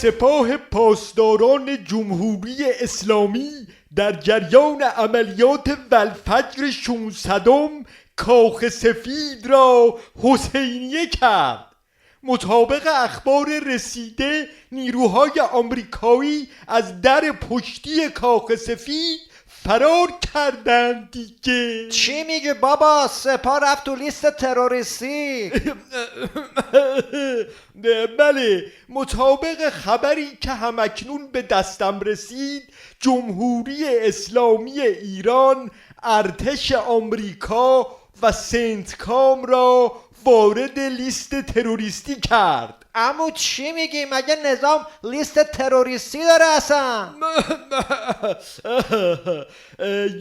سپاه پاسداران جمهوری اسلامی در جریان عملیات والفجر 600 کاخ سفید را حسینیه کرد. مطابق اخبار رسیده نیروهای آمریکایی از در پشتی کاخ سفید فرار کردند دیگه. چی میگی بابا؟ سپاه رفت تو لیست تروریستی. بله، مطابق خبری که همکنون به دستم رسید، جمهوری اسلامی ایران ارتش آمریکا و سنتکام را وارد لیست تروریستی کرد. عمو چی میگی؟ مگه نظام لیست تروریستی داره اصلا؟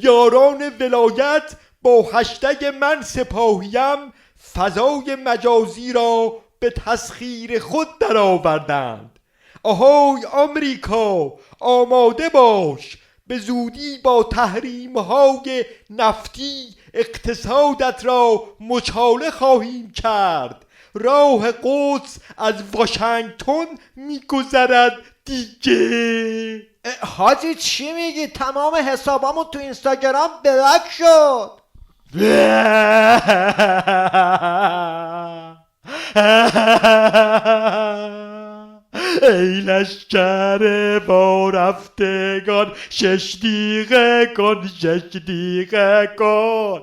یاران ولایت با هشتگ من سپاهیم فضای مجازی را به تسخیر خود درآوردند. آهای آمریکا، آماده باش، به زودی با تحریم‌های نفتی اقتصادت را مچاله خواهیم کرد. راه قدس از واشنگتن میگذرد دیگه. حاجی چی میگی؟ تمام حسابامون تو اینستاگرام بلاک شد. ای لشکر با رفتگان، 6 دیقه کن، 6 دیقه کن.